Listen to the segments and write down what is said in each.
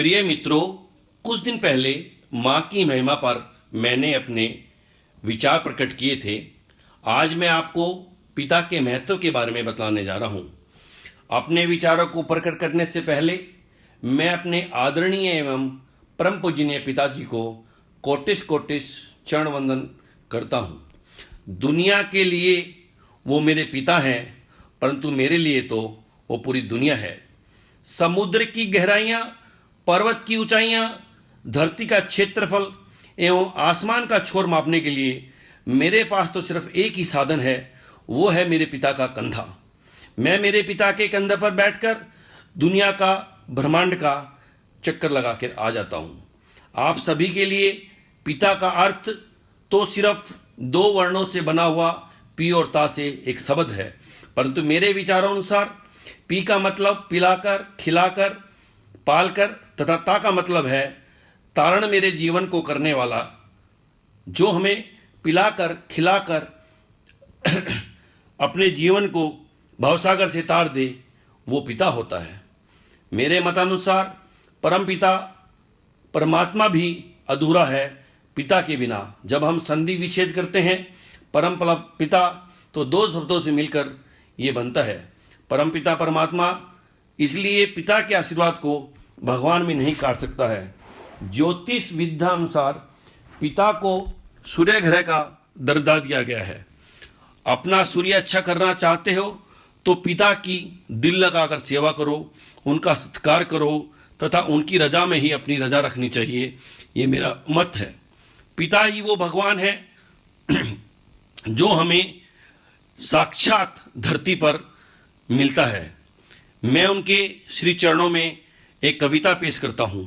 प्रिय मित्रों, कुछ दिन पहले माँ की महिमा पर मैंने अपने विचार प्रकट किए थे। आज मैं आपको पिता के महत्व के बारे में बताने जा रहा हूँ। अपने विचारों को प्रकट करने से पहले मैं अपने आदरणीय एवं परम पूजनीय पिताजी को कोटिश कोटिश चरण वंदन करता हूँ। दुनिया के लिए वो मेरे पिता हैं, परंतु मेरे लिए तो वो पूरी दुनिया है। समुद्र की गहराइयाँ, पर्वत की ऊंचाइयाँ, धरती का क्षेत्रफल एवं आसमान का छोर मापने के लिए मेरे पास तो सिर्फ एक ही साधन है, वो है मेरे पिता का कंधा। मैं मेरे पिता के कंधे पर बैठकर दुनिया का, ब्रह्मांड का चक्कर लगा कर आ जाता हूँ। आप सभी के लिए पिता का अर्थ तो सिर्फ दो वर्णों से बना हुआ पी और ता से एक शब्द है, परंतु मेरे विचारों अनुसार पी का मतलब पिलाकर, खिलाकर, पालकर तथा ता का मतलब है तारण मेरे जीवन को करने वाला, जो हमें पिलाकर, खिलाकर अपने जीवन को भवसागर से तार दे, वो पिता होता है। मेरे मतानुसार परम पिता परमात्मा भी अधूरा है पिता के बिना। जब हम संधि विच्छेद करते हैं परम पिता, तो दो शब्दों से मिलकर ये बनता है परम पिता परमात्मा। इसलिए पिता के आशीर्वाद को भगवान भी नहीं काट सकता है। ज्योतिष विद्या अनुसार पिता को सूर्य ग्रह का दर्जा दिया गया है। अपना सूर्य अच्छा करना चाहते हो तो पिता की दिल लगाकर सेवा करो, उनका सत्कार करो तथा उनकी रजा में ही अपनी रजा रखनी चाहिए। ये मेरा मत है। पिता ही वो भगवान है जो हमें साक्षात धरती पर मिलता है। मैं उनके श्री चरणों में एक कविता पेश करता हूं।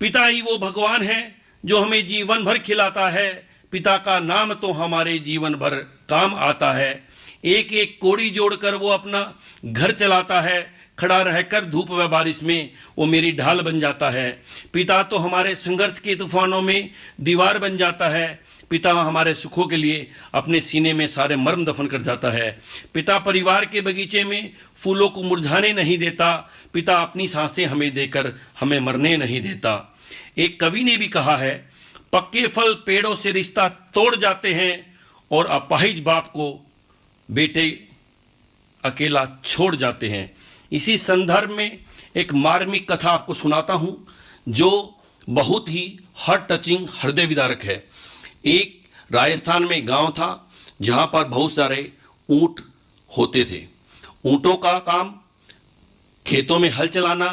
पिता ही वो भगवान है जो हमें जीवन भर खिलाता है, पिता का नाम तो हमारे जीवन भर काम आता है। एक एक कोड़ी जोड़कर वो अपना घर चलाता है, खड़ा रहकर धूप व बारिश में वो मेरी ढाल बन जाता है। पिता तो हमारे संघर्ष के तूफानों में दीवार बन जाता है। पिता हमारे सुखों के लिए अपने सीने में सारे मर्म दफन कर जाता है। पिता परिवार के बगीचे में फूलों को मुरझाने नहीं देता। पिता अपनी सांसें हमें देकर हमें मरने नहीं देता। एक कवि ने भी कहा है, पक्के फल पेड़ों से रिश्ता तोड़ जाते हैं और अपाहिज बाप को बेटे अकेला छोड़ जाते हैं। इसी संदर्भ में एक मार्मिक कथा आपको सुनाता हूं जो बहुत ही हार्ट टचिंग, हृदय विदारक है। एक राजस्थान में गांव था जहां पर बहुत सारे ऊंट होते थे। ऊंटों का काम खेतों में हल चलाना,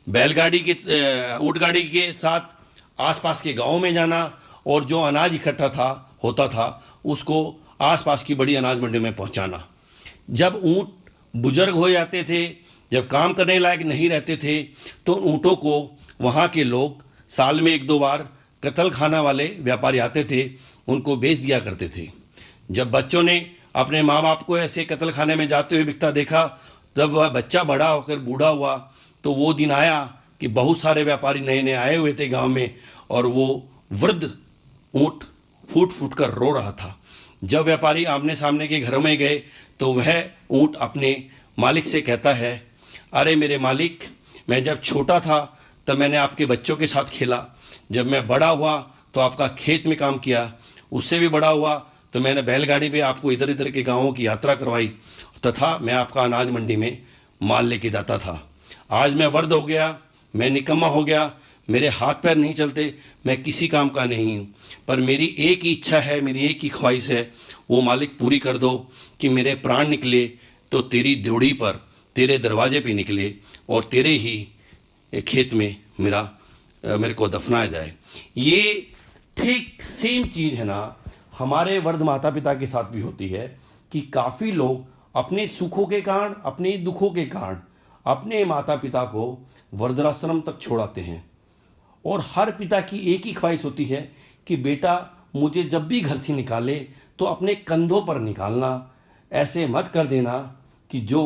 बैलगाड़ी के ऊंट गाड़ी के साथ आसपास के गांवों में जाना और जो अनाज इकट्ठा होता था उसको आसपास की बड़ी अनाज मंडी में पहुंचाना। जब ऊंट बुजुर्ग हो जाते थे, जब काम करने लायक नहीं रहते थे, तो ऊंटों को वहां के लोग साल में एक दो बार कत्ल खाना वाले व्यापारी आते थे, उनको बेच दिया करते थे। जब बच्चों ने अपने माँ बाप को ऐसे कत्ल खाने में जाते हुए बिकता देखा, जब वह बच्चा बड़ा होकर बूढ़ा हुआ तो वो दिन आया कि बहुत सारे व्यापारी नए नए आए हुए थे गांव में और वो वृद्ध ऊंट फूट फूट कर रो रहा था। जब व्यापारी आमने सामने के घरों में गए तो वह ऊंट अपने मालिक से कहता है, अरे मेरे मालिक, मैं जब छोटा था तब मैंने आपके बच्चों के साथ खेला, जब मैं बड़ा हुआ तो आपका खेत में काम किया, उससे भी बड़ा हुआ तो मैंने बैलगाड़ी पे आपको इधर इधर के गांवों की यात्रा करवाई तथा मैं आपका अनाज मंडी में माल लेके जाता था। आज मैं वृद्ध हो गया, मैं निकम्मा हो गया, मेरे हाथ पैर नहीं चलते, मैं किसी काम का नहीं हूँ, पर मेरी एक ही इच्छा है, मेरी एक ही ख्वाहिश है, वो मालिक पूरी कर दो कि मेरे प्राण निकले तो तेरी ड्योढ़ी पर, तेरे दरवाजे पे निकले और तेरे ही खेत में मेरे को दफनाया जाए। ये ठीक सेम चीज है ना, हमारे वृद्ध माता पिता के साथ भी होती है कि काफी लोग अपने सुखों के कारण, अपने दुखों के कारण अपने माता पिता को वृद्धाश्रम तक छोड़ाते हैं। और हर पिता की एक ही ख्वाहिश होती है कि बेटा मुझे जब भी घर से निकाले तो अपने कंधों पर निकालना, ऐसे मत कर देना कि जो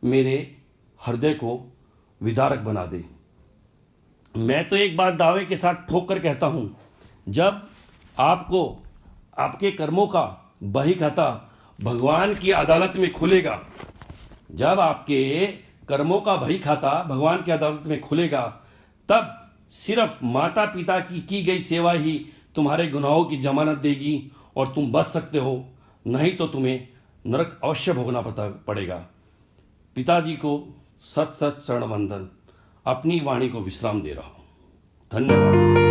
मेरे हृदय को विदारक बना दे। मैं तो एक बात दावे के साथ ठोक कर कहता हूं, जब आपको आपके कर्मों का बही खाता भगवान की अदालत में खुलेगा, जब आपके कर्मों का बही खाता भगवान की अदालत में खुलेगा, तब सिर्फ माता पिता की गई सेवा ही तुम्हारे गुनाहों की जमानत देगी और तुम बच सकते हो, नहीं तो तुम्हें नरक अवश्य भोगना पड़ेगा। पिताजी को सत सत शरण वंदन। अपनी वाणी को विश्राम दे रहा हूं। धन्यवाद।